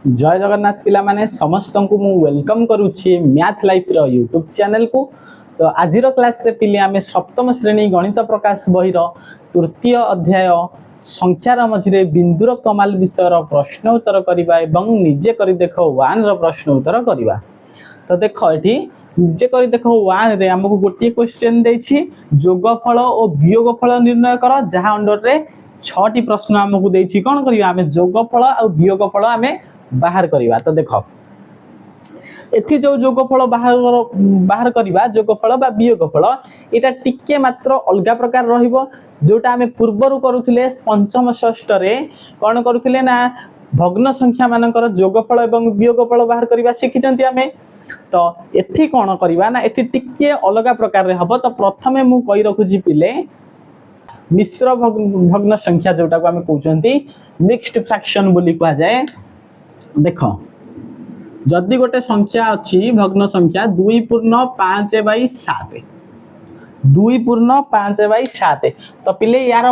जय जगन्नाथ पिला माने समस्त को मु वेलकम करुछि मैथ लाइफ रो यूट्यूब चैनल को। तो आज क्लास रे पिले आमे सप्तम श्रेणी गणित प्रकाश बही रो तृतीय अध्याय संख्यार मझिरे बिंदुर कमाल विषय रो प्रश्न उत्तर करिबा एवं निजे करि देखो 1 रो प्रश्न उत्तर करिबा। तो देखो एठी निजे करि देखो 1 रे हमकु गोटी क्वेश्चन देछि जोगफल और वियोगफल निर्णय करो जहां अंडर रे 6 टी प्रश्न हमकु देछि कोन करिबा आमे जोगफल और वियोगफल आमे बाहर करिबा। तो देखो एथि जो जोगफल बाहर करिबा जोगफल बा वियोगफल एटा टिके मात्र अलगा प्रकार रहिबो जोटा आमे पूर्वरु करूथिले पंचम षष्ठ रे कोन करूथिले ना भग्न संख्या मानकर जोगफल एवं वियोगफल बाहर करिबा शिखिचंती आमे। तो एथि कोन करिबा ना एथि टिके अलगा प्रकार रे हबो। तो प्रथमे मु कहि रखुजी पिले मिश्र भग्न संख्या जोटा को आमे कहउचंती मिक्स्ड फ्रैक्शन बोली कहा जाए। देखो जदि गोटे संख्या अच्छी भग्न संख्या 2.5/7 2.5/7 तो पिले यार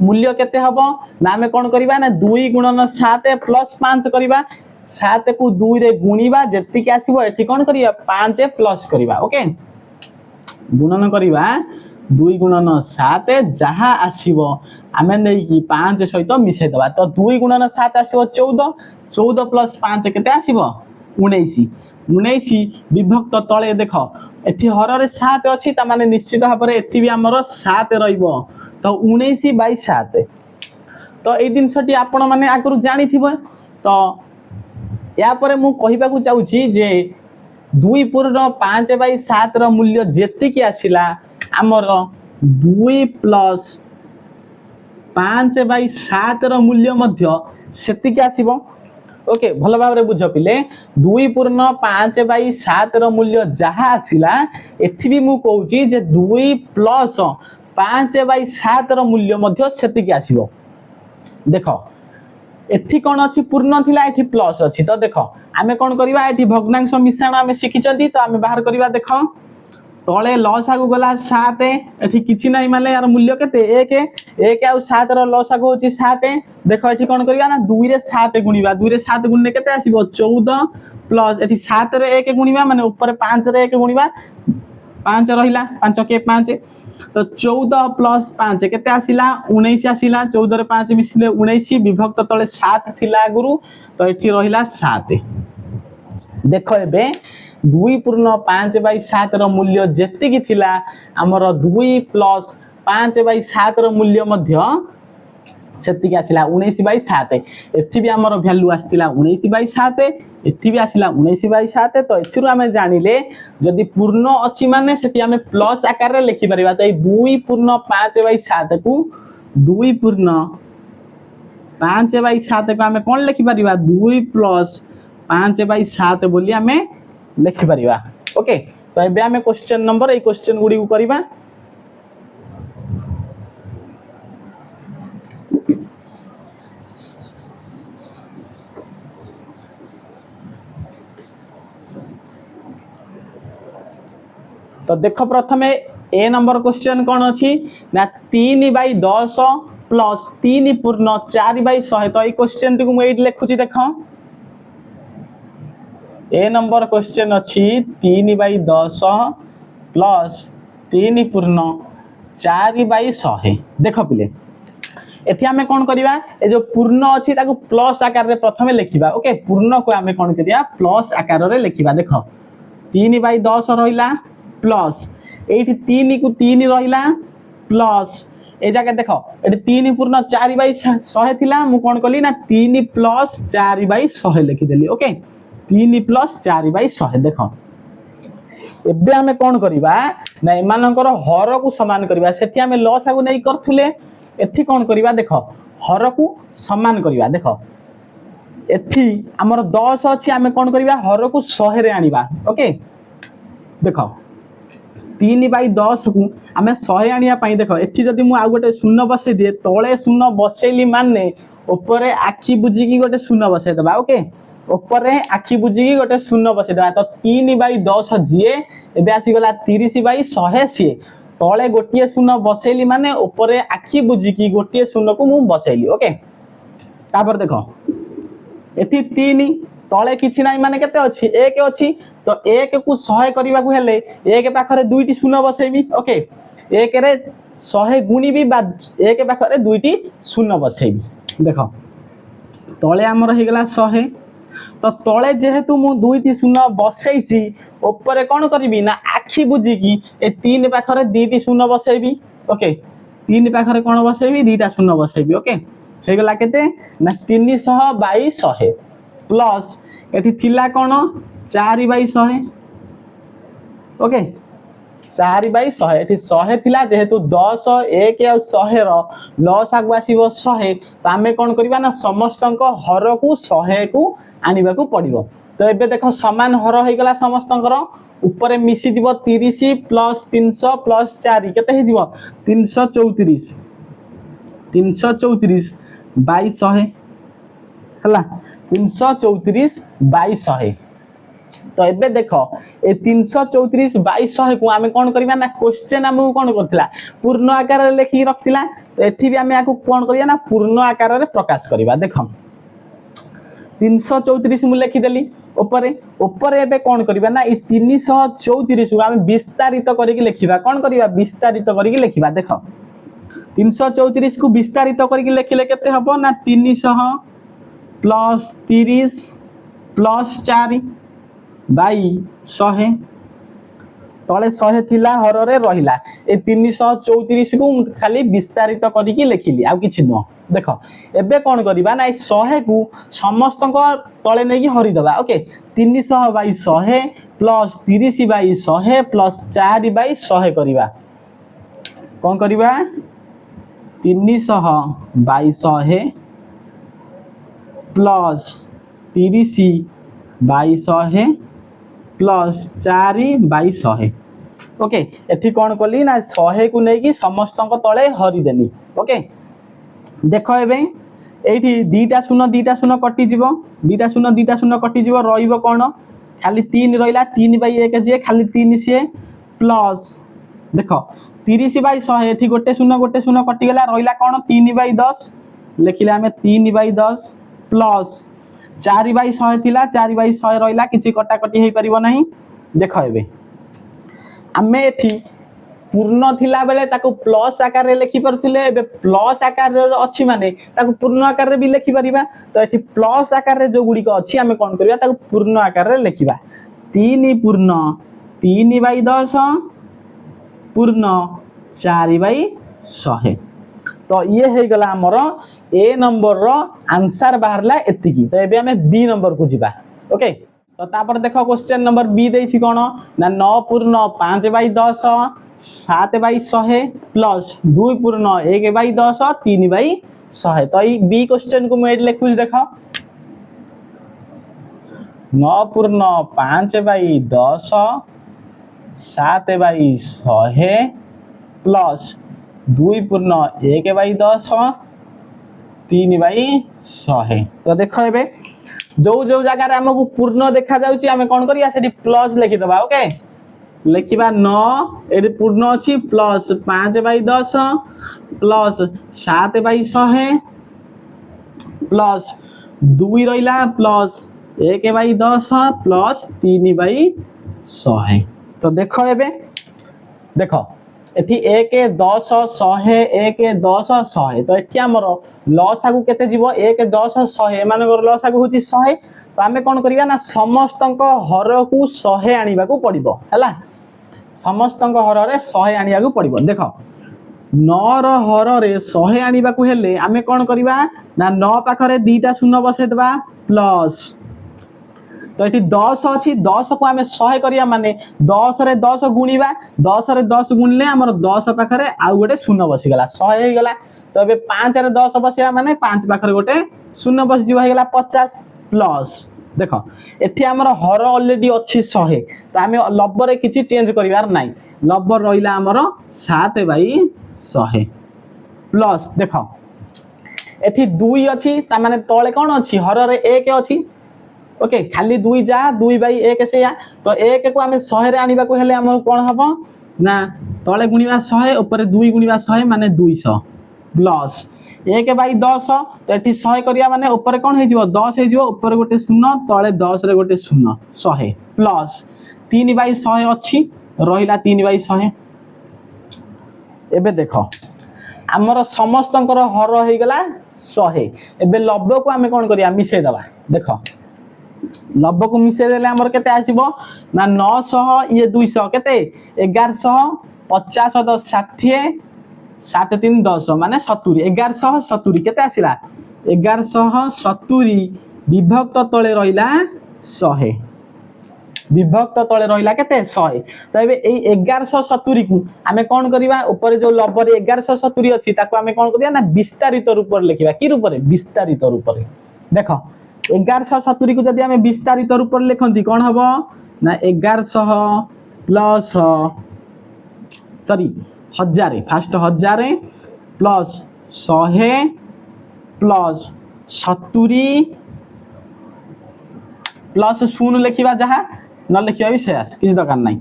मूल्य केते हबो ना हमें कोन करिबा ना 2 × 7 + 5 करिबा 7 को 2 रे गुणीबा जेति के आसीबो एठी कोन करिया 5 प्लस करिबा। ओके गुणन करिबा 2 × 7 जहा आसीबो आमे नै कि 5 सहित मिसै दबा। तो 2 × 7 आसीबो 14 14 + 5 केते आसीबो 19 19 विभक्त तळे देखो एठी हर रे 7 अछि त माने निश्चित भाबरे एठी भी हमर 7 रहइबो। तो 19/7 तो ए दिनसटी आपण माने आगरु जानि थिबो। तो या परे मु कहिबा को चाहूची जे 2.5/7 रो मूल्य जेति के आसिला हमर 2 + 5/7 रो मूल्य मध्य सेति के आसीबो। ओके भलो भाबरे बुझ पिले 2.5/7 रो मूल्य जहा आसिला एथि भी मु कहूची जे 2 + 5/7 रो मूल्य मध्य सेति के आसीबो। देखो एथि कोन अछि पूर्ण थिला एथि प्लस अछि। तो देखो आमे कोन करिबा एथि भग्नांश मिश्रण आमे शिखिचंती तो आमे बाहर करिबा। देखो तळे लसागु गला 7 एथि किछि नै माने यार मूल्य केते 1 1 और 7 रो लसागु होची 7। देखो एथि कोन करिबा ना 2 रे 7 गुणीबा 2 रे 7 गुणने केते आसीबो 14 प्लस एथि 7 रे 1 गुणीबा माने ऊपर 5 रे 1 गुणीबा 5 रहिला 5 के 5 तो 14 + 5 केते आसीला 19 आसीला 14 रे 5 मिसले 19 विभक्त तळे 7 थिला गुरु। तो एथि रहिला 7। देखो एबे 2.5/7 रो मूल्य जेति की थिला हमर 2 + 5/7 रो मूल्य मध्य सेति के आसिला 19/7। एथि भी हमर वैल्यू आस्तिला 19/7 एथि भी आसिला 19/7। तो एथिरु हमें जानिले जदि पूर्ण अछि माने सेति हमें प्लस आकार रे लिखि परिबा। तो 2.5/7 को 2.5/7 को हमें कोन लिखि परिबा 2 + 5/7 बोली हमें लिखि परिबा। ओके तो एबे हमें क्वेश्चन नंबर ए क्वेश्चन गुडी को करिबा। तो देखो प्रथमे ए नंबर क्वेश्चन कोन अछि ना 3/10 + 3.4/100। तो ए क्वेश्चन को मैं लिखुची। देखो ए नंबर क्वेश्चन अछि 3/10 + 3.4/100। देखो पिले एथि हमें कोन करिबा ए जो पूर्ण अछि ताको प्लस आकार रे प्रथमे लिखिबा। ओके पूर्ण को हमें कोन करिया प्लस आकार रे लिखिबा। देखो 3/10 रहिला प्लस एठी 3 को 3 रहिला प्लस ए जगह देखो एठी 3.4/100 थिला मु कोन कली ना 3 + 4/100 लिखि देली। ओके 3 + 4/100। देखो एबे हमें कोन करिबा ना एमानकर हर को समान करिबा। सेठी हमें लस आगु नै करथुले एथि कोन करिबा देखो हर को समान करिबा। देखो एथि हमर 10 अछि हमें कोन करिबा हर को 100 रे आनिबा। ओके देखो 3/10 को हमें 100 आनिया पई। देखो एथि जदि मु आ गोटे शून्य बसै दिए तळे शून्य बसैली माने ऊपर आखि बुझी की गोटे शून्य बसै दबा। ओके ऊपर आखि बुझी की गोटे शून्य बसै दबा। तो 3/10 जिए एबे आसी गला 30/100 सी तळे गोटिए शून्य बसैली माने ऊपर आखि बुझी की गोटिए शून्य को मु बसैली। ओके तापर देखो एठी 3 तले किछि नाही माने केते अछि 1 अछि तो 1 को 100 करबा को हेले 1 पाखरे दुईटी शून्य बसेबी ओके 1 रे 100 गुणीबी बा 1 पाखरे दुईटी शून्य बसेबी देखो तले हमर हे गेला 100 तो तले जेहेतु मु दुईटी शून्य बसैछि ऊपर कोन करबी ना आखी बुझी की ए 3 पाखरे दुईटी शून्य बसेबी ओके 3 पाखरे कोन बसेबी दुईटा शून्य बसेबी ओके हे गेला केते ना 300 बाई 100 प्लस एठी थिला कोन 4 बाई 100 ओके 4 बाई 100 एठी 100 थिला जेहेतु 10 1 और 100 रो लॉस आगु आसीबो 100 तो आमे कोन करबा ना समस्तक हर को 100 को आनिबा को पड़िबो तो एबे देखो समान हर हे गेला समस्तकर ऊपर मिसी जीवो 30 प्लस 300 प्लस 4 केते हे जीवो 334 334 बाई 100 हला 334 बाई 100 तो एबे देखो ए 334 बाई 100 को आमे कोन करबा ना क्वेश्चन हमहु कोन करथिला पूर्ण आकार रे लिखि रखथिला तो एठी भी आमे आकु कोन करिया ना पूर्ण आकार रे प्रकाश करबा देखो 334 मु लिखि देली ऊपर ऊपर एबे कोन करबा ना ए 334 को आमे विस्तारित करके लिखिबा कोन करबा विस्तारित करके लिखिबा देखो 334 को विस्तारित करके लिखिले केते हबो ना 300 प्लस 30 प्लस 4 बाई 100 तले 100 थिला हर रे रहिला ए 334 को खाली विस्तारित करके लिखिली आ किछि न देखो एबे कोन करबा ना 100 को समस्त तले नै कि हरि दबा okay 300 by 100 plus 30 by 100 plus 4 by 100 करबा कोन करबा 300 by 100 plus 30 by 100 plus 4 by 100 okay एठी कोन कली ना 100 को नै कि समस्त तले हरि देनी ओके देखो एबे एठी दीटा शून्य कटि जीवो दीटा शून्य कटि जीवो रहिबो कोन खाली 3 रहिला 3 बाई 1 जे खाली 3 से प्लस देखो 30 बाई 100 एठी गोटे शून्य कटि गेला रहिला कोन 3 बाई 10 लिखिले हमें 3 बाई 10 प्लस 4 बाई 100 थिला 4 बाई 100 रहिला किछि कटा कटि हेइ परिबो नाही देखो एबे हमें एठी पूर्ण थिला बेले ताको प्लस आकार रे लिखि परथिले एबे प्लस आकार रे अछि माने ताको पूर्ण आकार रे भी लिखि परिबा तो एठी प्लस आकार रे जो गुडी को अछि हमें कोन करिया ताको पूर्ण आकार रे लिखिबा 3 पूर्ण 3 बाई 10 पूर्ण 4 बाई 100 तो ये हे गला हमर ए नंबर रो आंसर बाहरला एतिकी तो एबे हमें बी नंबर को जिबा ओके तो तापर देखो क्वेश्चन नंबर बी देछि कोन ना 9 पूर्ण 5 बाई 10 7 बाई 100 प्लस 2 पूर्ण 1 बाई 10 3 बाई 100 तो ई बी क्वेश्चन को मैं लिखुस देखो 9 पूर्ण 5 बाई 10 7 बाई 100 प्लस 2 पूर्ण 1 बाई 10 3 बाई 100 तो देखो एबे जो जो जगह रे हमकु पूर्ण देखा जाउची हमें कोन करिया सेठी प्लस लिखि दबा ओके लिखिबा 9 एडी पूर्ण अछि plus 5 by 10 plus 7 by 100 plus 2 रहिला प्लस 1 बाई 10 प्लस 3 बाई 100 तो देखो एबे देखो एठी 1 10 100 1 10 100 तो एठी हमर लॉस आगु केते जीवो 1 10 100 मानकर लॉस आगु होची 100 तो हमें कोन करिया ना समस्तक हर को 100 आनिबा को पड़िबो हला समस्तक हर रे 100 आनिबा को पड़िबो देखो 9 रो हर रे 100 आनिबा को हेले हमें कोन करिबा ना 9 पाखरे दीटा शून्य बसे देबा प्लस तो एठी 10 अछि 10 को हमें 100 करिया माने 10 रे 10 गुणीबा 10 रे 10 गुणले हमर 10 पाखरे आ गोटे शून्य बसी गेला 100 हे गेला तो बे 5 रे 10 बसिया माने 5 पाखरे गोटे शून्य बस जीव हे गेला 50 प्लस देखो एठी हमर हर ऑलरेडी अछि 100 तो हमें लब्बर रे किछि चेंज करिवार नाही लब्बर रहिला हमर 7 बाई 100 प्लस देखो एठी 2 अछि ता माने तळे कोन अछि हर रे 1 अछि ओके खाली 2 जा 2 बाई 1 से या तो 1 को हमें 100 रे आनिबा को हेले हम कोन हबो ना तळे गुणीबा 100 ऊपर 2 गुणीबा 100 माने 200 प्लस 1 बाई 10 तो ये 100 करिया माने ऊपर कौन है 10 है ऊपर गोटे शून्य तले 10 रे गोटे शून्य 100 प्लस 3 बाई 100 अच्छी रहिला 3 बाई 100 एबे देखो आमर समस्तंकर हर हो गला 100 एबे लब्ध को आमे कौन करिया मिसे दबा देखो लब्ध को मिसे देले हमर केते आसीबो ना 900 ये 200 केते 1150 10 60 7 3 10 माने 70 1170 केते आसिला 1170 विभक्त तले रहिला 100 विभक्त तले रहिला केते 100 तो एबे एई 1170 को आमे कोन करिवा ऊपर जो लब्ध रे 1170 अछि ताको आमे कोन करिया ना विस्तारित रूप रे लिखिबा की रूप रे विस्तारित रूप रे देखो 1170 को जदि आमे विस्तारित रूप रे लिखंती कोन हबो ना 1100 plus sorry 1000 first 1000 plus 100 plus 70 plus शून्य लिखिबा जहा न लिखिबा भी शेष किसी दरकार नहीं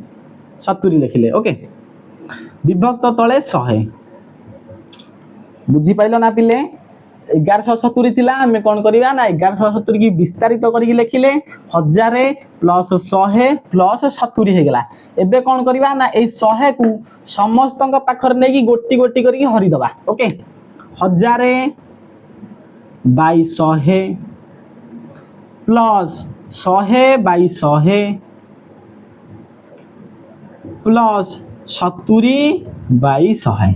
70 लिखिले ओके विभक्त तले 100 बुझी पाइलो ना पिले 1170 थिला हमें कोन करिवा ना 1170 की विस्तारित करके लिखिले 1000 प्लस 100 प्लस 70 हे गेला एबे कोन करिवा ना ए 100 को समस्तक पाखर नै की गोटी गोटी करके हरि दबा okay 1000 by 100 plus 100 by 100 plus 70 by 100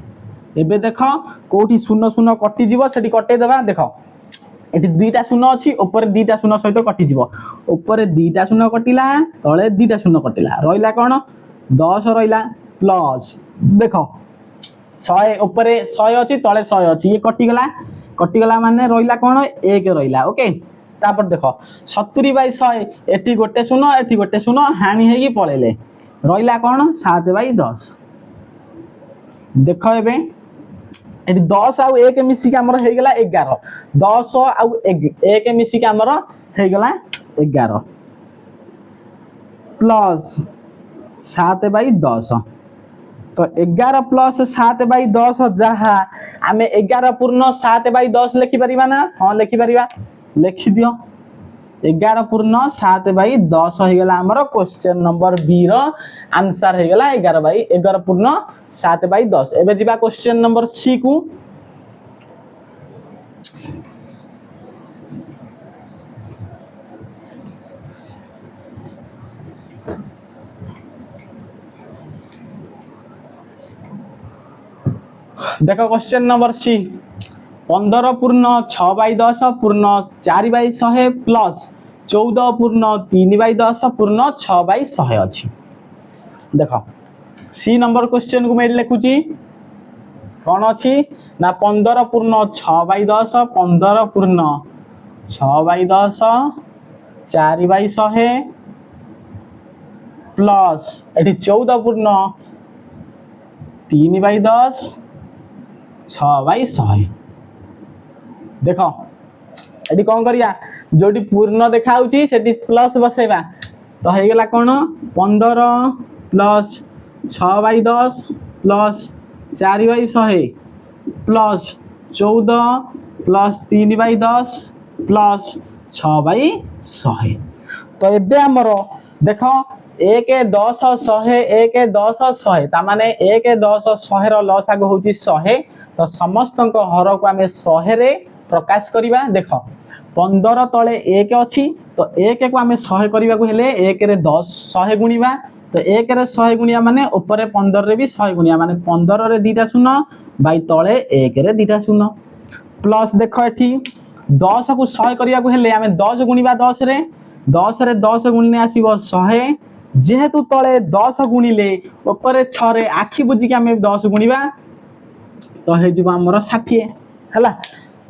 एबे देखो कोठी शून्य शून्य कटि जीवो सेठी कटे देबा देखो एठी दुईटा शून्य अछि ऊपर दुईटा शून्य सहित कटि जीवो ऊपर दुईटा शून्य कटिला तळे दुईटा शून्य कटिला रहिला कोन 10 रहिला प्लस देखो 100 ऊपर 100 अछि तळे 100 अछि ये कटि गला माने रहिला कोन 1 रहिला ओके तापर देखो 70 बाई 100 एठी गोटे शून्य एठी गोटे शून्य हानि हेगी पळेले रहिला कोन 7 बाई 10 देखो एबे एठी 10 आउ 1 मिसी के हमर हे गेला 11 10 आउ 1 मिसी के हमर हे गेला 11 प्लस 7 बाई 10 तो 11 प्लस 7 बाई 10 जहा आमे 11 पूर्ण 7 बाई 10 लिखि परिबा ना हां लिखि परिबा लिखि दियो 11 पूर्ण 7 बाई 10 हो गेला हमर क्वेश्चन नंबर बी रो आंसर हो गेला 11 पूर्ण 7 बाई 10 एबे जिबा क्वेश्चन नंबर सी को देखो क्वेश्चन नंबर सी 15 पूर्ण 6 बाई 10 पूर्ण 4 बाई 100 प्लस 14 पूर्ण 3 बाई 10 पूर्ण 6 बाई 100 अछि देखो सी नंबर क्वेश्चन को मैं लिखुची कौन अछि ना 15 पूर्ण 6 बाई 10 15 पूर्ण 6 बाई 10 4 बाई 100 प्लस एठी 14 पूर्ण 3 बाई 10 6 बाई 100 देखो एटी कौन करिया जोटी पूर्ण देखा होची सेटी प्लस बसेबा तो हे गेला कोन 15 plus 6 by 10 plus 4 by 100 plus 14 plus 3 by 10 plus 6 by 100 तो एबे हमरो देखो 1 10 100 1 10 100 ता माने 1 10 100 रो लसागु होची 100 तो समस्तक हर को हमें 100 रे प्रकाश करिबा देखो 15 तले 1 अछि तो 1 को हमें 100 करिबा को हेले 1 रे 10 100 गुणीबा तो 1 रे 100 गुणिया माने ऊपर 15 रे भी 100 गुणिया माने 15 रे दीटा शून्य बाई तले 1 रे दीटा शून्य प्लस देखो एठी 10 को 100 करिया को हेले हमें 10 गुणीबा 10 रे 10 गुणने आसीबो 100 जेहेतु तले 10 गुणिले ऊपर 6 रे आखी बुझी के हमें 10 गुणीबा तो हे जिबो हमर 60 हला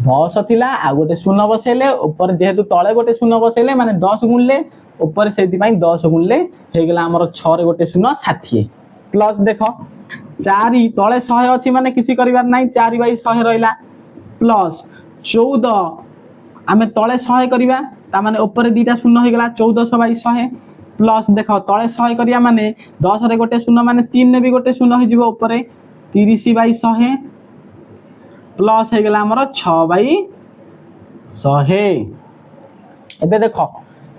10 थिला आ गोटे शून्य बसेले ऊपर जेहेतु तले गोटे शून्य बसेले माने 10 गुणले ऊपर सेति पई 10 गुणले हे गेला हमर 6 रे गोटे शून्य 60 प्लस देखो 4 तले 100 अछि माने किछि करिवार नाही 4 बाई 100 रहिला प्लस 14 आमे तले 100 करिवा ता माने ऊपर दीटा शून्य हो गेला 1400 बाई 100 प्लस देखो तले 100 करिया माने 10 रे गोटे शून्य माने 3 ने भी गोटे शून्य हो जिवो ऊपर 30 बाई 100 प्लस हो गला हमर 6/100 एबे देखो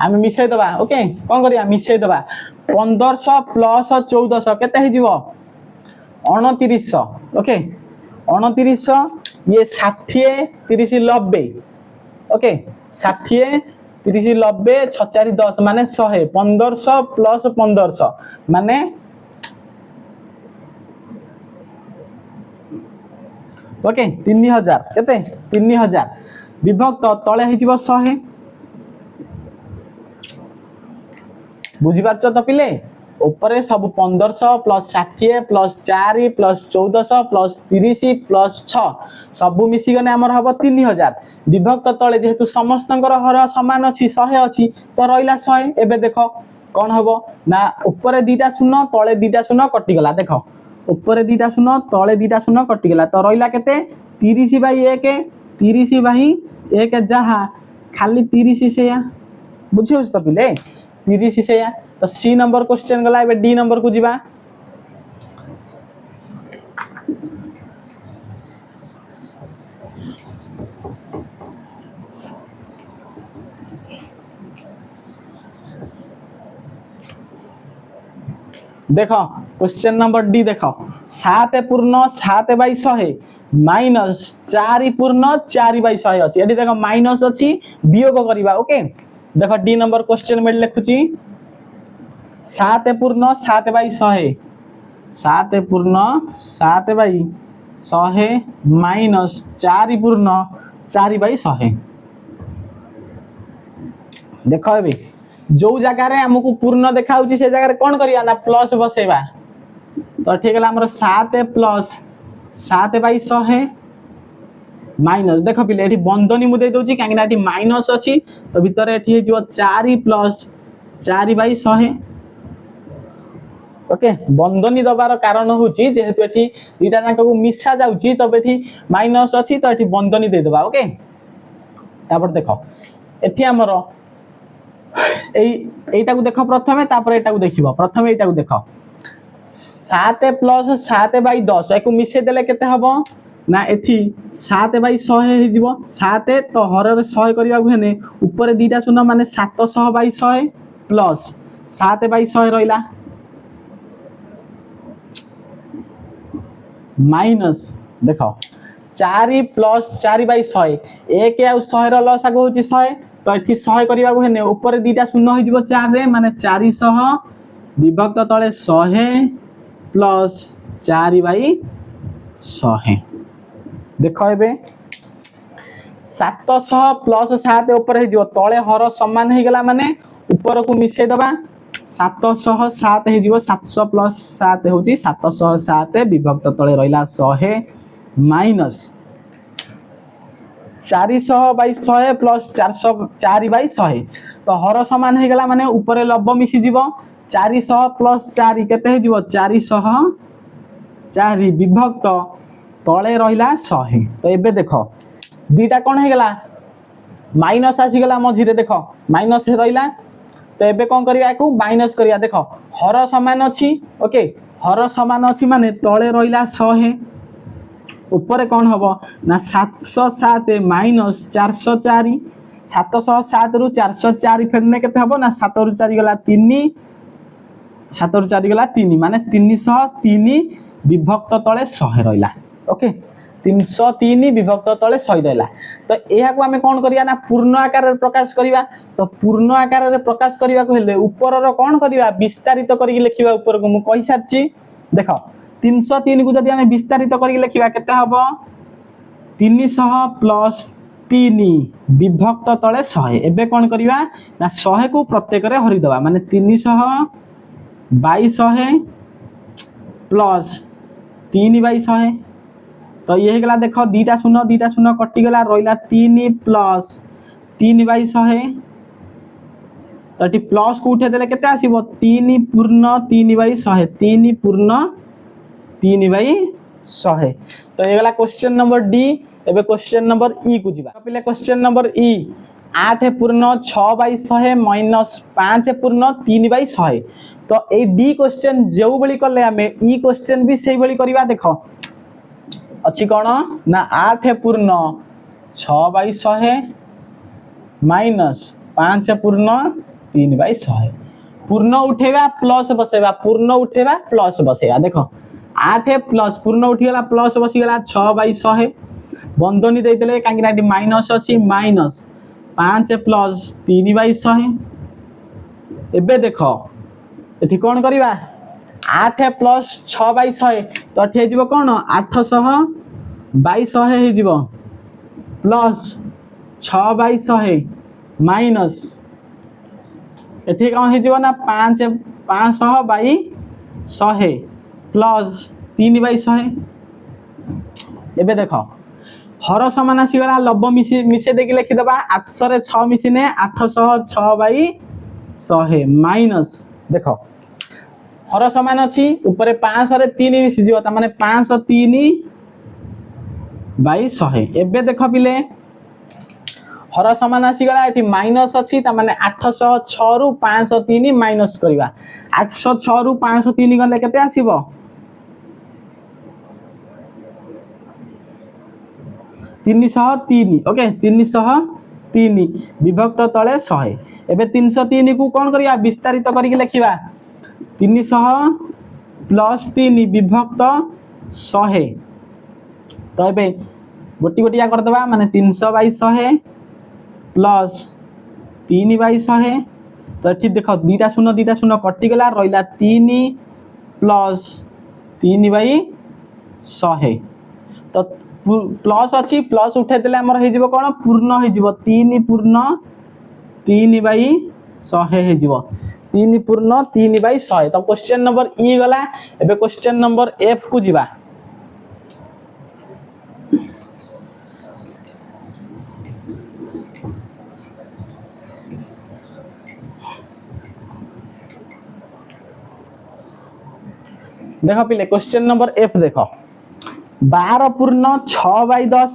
आम मिसई दबा ओके कौन करिया मिसई दबा 1500 प्लस 1400 केते हे जीवो 2900 ओके 2900 ये 60 30 90 ओके 60 30 90 6 10 माने 100 1500 प्लस 1500 माने ओके 3000 केते 3000 विभक्त तळे हे जीवो 100 बुझी पारछ तो पिले ऊपर सब 1500 plus 60 plus 4 plus 1400 plus 30 plus 6 सब मिसी गने हमर हबो 3000 विभक्त तळे जेहेतु समस्तंकर हर समान अछि 100 अछि तो रहिला 100 एबे देखो कोन हबो ना ऊपर दीटा शून्य तळे दीटा शून्य कटि गला देखो ऊपर दीटा शून्य तळे दीटा शून्य कटि गला तो रहिला केते 30/1 30/1 जहा खाली 30 सेया बुझियो तो पिले 30 से तो सी नंबर क्वेश्चन गला एबे डी नंबर को जीवा देखो क्वेश्चन नंबर डी देखो 7 पूर्ण 7/100 माइनस 4 पूर्ण 4/100 अछि एडी देखो माइनस अछि वियोग करबा ओके देखो डी नंबर क्वेश्चन में लिखुची 7 पूर्ण 7/100 7 पूर्ण 7/100 माइनस 4 पूर्ण 4/100 देखो एबे जो जगह रे हमकु पूर्ण देखाउची से जगह रे कोन करिया ना प्लस बसेबा तो ठीक है हमर 7 प्लस 7/100 माइनस देख पिले एठी बंधनी मु दे दोची कांगिना एठी माइनस अछि तो भीतर एठी हे जो 4 प्लस 4/100 ओके बंधनी दबार कारण होची जेहेतु एठी दुटा जांक को मिसा जाउची तो एठी माइनस अछि तो एठी बंधनी दे देबा ओके तापर देखो एठी हमर एटा को देखो प्रथमे तापर एटा को देखिबो प्रथमे एटा को देखो 7 प्लस 7/10 एको मिसे देले केते हबो ना एठी 7/100 हे जीवो 7 तो हर रे 100 करिया हेने ऊपर दीटा शून्य माने 700/100 प्लस 7/100 रहिला माइनस देखो 4 प्लस 4/100 1 आ 100 रो लस आगो होची 100 तो एठी 100 करिया हेने ऊपर दीटा शून्य हे जीवो 4 रे माने 400 विभक्त तळे 100 प्लस 4/100 देखो एबे 700 प्लस 7 ऊपर हे जिवो तळे हर समान हे गेला माने ऊपर को मिसे दबा 700 7 हे जिवो 700 प्लस 7 होची 707 विभक्त तळे रहिला 100 माइनस 400/100 प्लस 4/100 तो हर समान हे गेला माने ऊपर लब मिसी जिवो 400 प्लस 4 केते हे जिवो 404 विभक्त तळे रहिला 100 तो एबे देखो दीटा कोन हे गेला माइनस आसी गेला मझी रे देखो माइनस हे रहिला तो एबे कोन करिया को माइनस करिया देखो हर समान अछि ओके हर समान अछि माने तळे रहिला 100 ऊपर कोन हबो ना 707 माइनस 404 707 रु 404 फेरने केते हबो ना 7 रु 4 गेला 3 7 रु 4 गेला 3 माने 303 विभक्त तळे 100 रहिला ओके 303 विभक्त तळे 100 रहिला तो एहा को हमें कोन करिया ना पूर्ण आकार रे प्रकाश करिवा तो पूर्ण आकार रे प्रकाश करिवा को हेले ऊपर रो कोन करिवा विस्तारित करि लिखिबा ऊपर को मु कहि सारची देखो 303 को जदी हमें विस्तारित करि लिखिबा केते हबो 300 प्लस 3 विभक्त तळे 100 एबे कोन करिवा ना 100 को प्रत्येक रे हरि दबा माने 300/100 प्लस 3/100 तो ये गला देखो दीटा शून्य कटि गला रहिला 3 प्लस 3/100 तो टी प्लस को उठे देले केते आसीबो 3 पूर्ण 3/100 3 पूर्ण 3/100 तो ये गला क्वेश्चन नंबर डी एबे क्वेश्चन नंबर ई को जिबा पहिले क्वेश्चन नंबर ई 8 पूर्ण 6/100 माइनस 5 पूर्ण 3/100 तो ए डी क्वेश्चन जेउ बळी करले हमें ई क्वेश्चन भी सेही बळी करबा देखो अच्छी कौन ना 8 पूर्ण 6/100 माइनस 5 पूर्ण 3/100 पूर्ण उठेगा प्लस बसेगा पूर्ण उठेगा प्लस बसेगा देख 8 प्लस पूर्ण उठीगला प्लस बसीगला 6/100 बंधनी देते कहीं माइनस अच्छी माइनस 5 प्लस 3/100 एबे देख ये कौन करवा 8 प्लस 6/100 तो ये हो कौन 800/100 प्लस 6/100 माइनस ये कौन हो ना 500/100 प्लस 3/100 एबे देख हर समान आसीगला लब मिसे देकी लिखिदेबा 800 रे 6 मिसिने 806/100 माइनस देख हर समान अच्छी ऊपर 500 रे 3 मिसी जीव ता माने 503/100 एबे देख पिले हर समान आसीगला एठी माइनस अच्छी ता माने 806 रु 503 माइनस करवा 806 रु 503 गले केते आसीबो 303 ओके 303 विभक्त तले 100 एबे 303 को कौन करिया विस्तारित करके लिखिबा 300 प्लस 3 विभक्त 100 तो एबे गोटी गोटिया कर दबा माने 300/100 प्लस 3/100 तो ये देख दीटा शून्य कटिगला रहा 3 प्लस 3/100 तो प्लस अच्छी प्लस उठे आमर हो कौन पूर्ण हो 3 पूर्ण 3/100 हो 3 पूर्ण 3/100 तो क्वेश्चन नंबर ई गला एबे क्वेश्चन नंबर एफ को जीवा देख पिले क्वेश्चन नंबर एफ देख 12 पूर्ण 6/10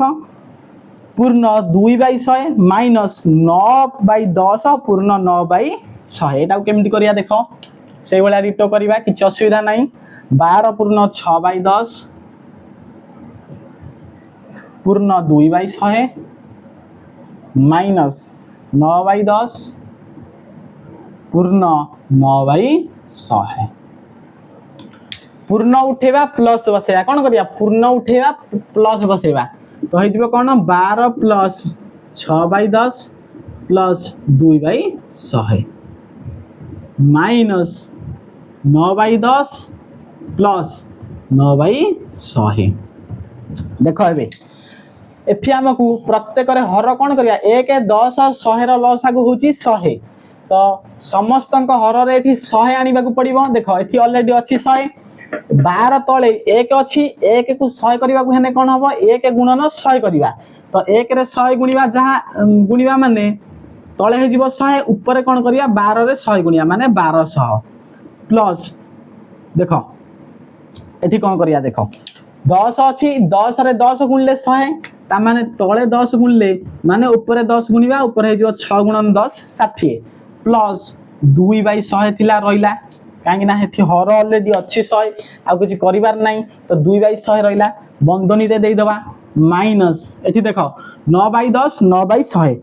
पूर्ण 2/100 माइनस 9/10 पूर्ण 9/100 एटा केमिति करिया देख से वाला रिटो करिया किछ असुविधा नहीं 12 पूर्ण 6/10 पूर्ण 2/100 माइनस 9/10 पूर्ण 9/100 पूर्ण उठेवा प्लस बसेगा कौन करिया पूर्ण उठेवा प्लस बसेगा तो हो कौन 12 प्लस 6/10 प्लस 2/100 माइनस 9/10 प्लस 9/100 देख एठी आमको प्रत्येक हर कौन करिया 1 10 100 लसागु होची 100 तो समस्त हर रे 100 आनिबा को पड़िबो देख एठी ऑलरेडी अच्छी 100 12 तले 1 अच्छी 1 को 100 करबा को हेने कोन हबो 1 गुणन 100 करबा तो 1 रे 100 गुणिबा जहां गुणिबा माने तले हे जीवो 100 ऊपर कोन करिया 12 रे 100 गुणिया माने 1200 प्लस देखो एठी कोन करिया देखो 10 अच्छी 10 रे 10 गुणले 100 ता माने तले 10 गुणले माने ऊपर 10 गुणिबा ऊपर हे जीवो 6 गुणन 10 60 प्लस 2/100 थिला रहिला कहीं हेठी हर ऑलरेडी अच्छी 100 आ कुछ करिवार नहीं तो 2/100 रहिला बंधनी रे देई दबा माइनस एठी देखो 9/10 9/100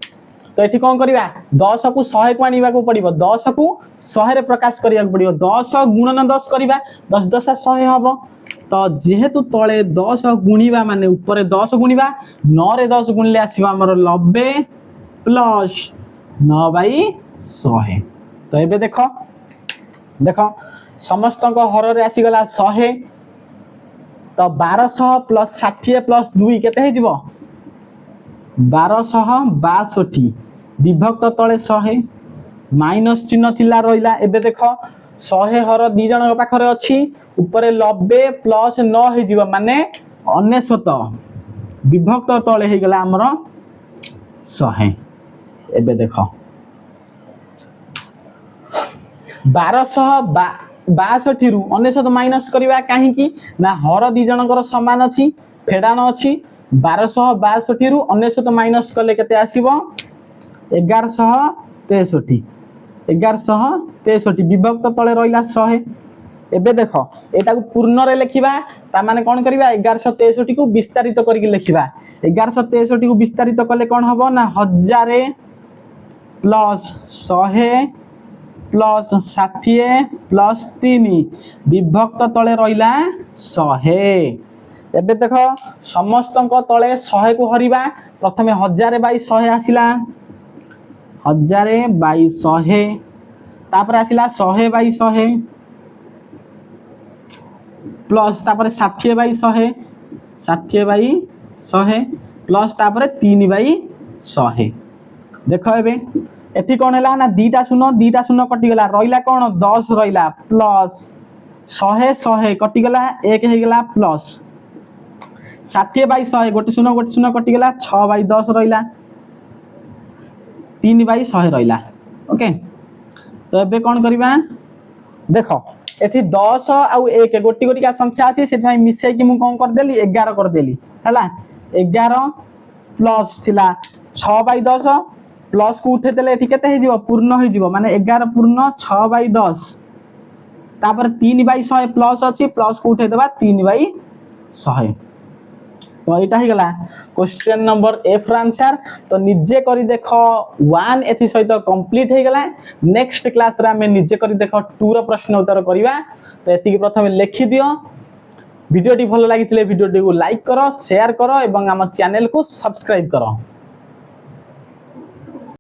तो एठी कोन करिवा 10 को 100 को आनिबा को पड़िबो 10 को 100 रे प्रकाश करिया को पड़िबो 10 गुणन 10 करिवा 10 10 100 हबो तो जेहेतु तले 10 गुणिबा माने ऊपर 10 गुणिबा 9 रे 10 गुणले आसीबा हमर 90 प्लस 9/100 तो एबे देखो देखो समस्त हर रे आसीगला 100 तो 1200 प्लस 60 प्लस 2 केते हे जिवो 1262 विभक्त तले 100 माइनस चिन्ह थिला रहिला एबे देखो 100 हर दी जन पाखरे अछि ऊपर 90 प्लस 9 हे जिवो माने 99 विभक्त तले हे गला हमर 100 एबे देखो 1262 रु 99 माइनस करवा कहीं ना हर दी जनकर समान अच्छी फेडान अच्छी 1262 रु 99 माइनस कले केते आसीबो 1163 1163 विभक्त तले रहिला 100 एबे देख एटा को पूर्ण रे लिखिबा ता माने कोन करबा 1163 को विस्तारित करके लिखिबा 1163 को विस्तारित कले कोन हबो ना 1000 प्लस 100 प्लस 60 प्लस 3 विभक्त तले रहिला 100 एबे देख समस्त तले 100 को हरिबा प्रथमे 1000 बाई 100 आसिला 1000 बाई 100 तापर आसिला 100 बाई 100 प्लस तापर 60 बाई 100 60 बाई 100 प्लस तापर 3 बाई 100 देख एबे एठी कोन हला ना दीटा शून्य कटि गला रहिला कोन 10 रहिला प्लस 100 कटि गला 1 हे गला प्लस 60 बाई 100 गोटे शून्य कटि गला 6 बाई 10 रहिला 3 बाई 100 रहिला ओके तो एबे कोन करबा देख एठी 10 आउ 1 गोटी गोटी का संख्या अछि सेति भाई मिसै कि मु कोन कर देली 11 कर देली हला 11 प्लस छिला 6 बाई 10 प्लस को उठे देले एठी केते हे जिवो पूर्ण हे जिवो माने 11 पूर्ण 6 बाई 10 तापर 3 बाई 100 प्लस अछि प्लस को उठे देबा 3 बाई 100 तो एटा ही गला क्वेश्चन नंबर एफ र आंसर तो निजे करी देखो 1 एथि सहित कंप्लीट हे गला नेक्स्ट क्लास रे हमें निजे करी देखो 2 रो प्रश्न उत्तर करिवा तो एति के प्रथमे लिखि दियो वीडियो टी भलो लागिथिले वीडियो टी को लाइक करो शेयर करो एवं हम चैनल को सब्सक्राइब करो।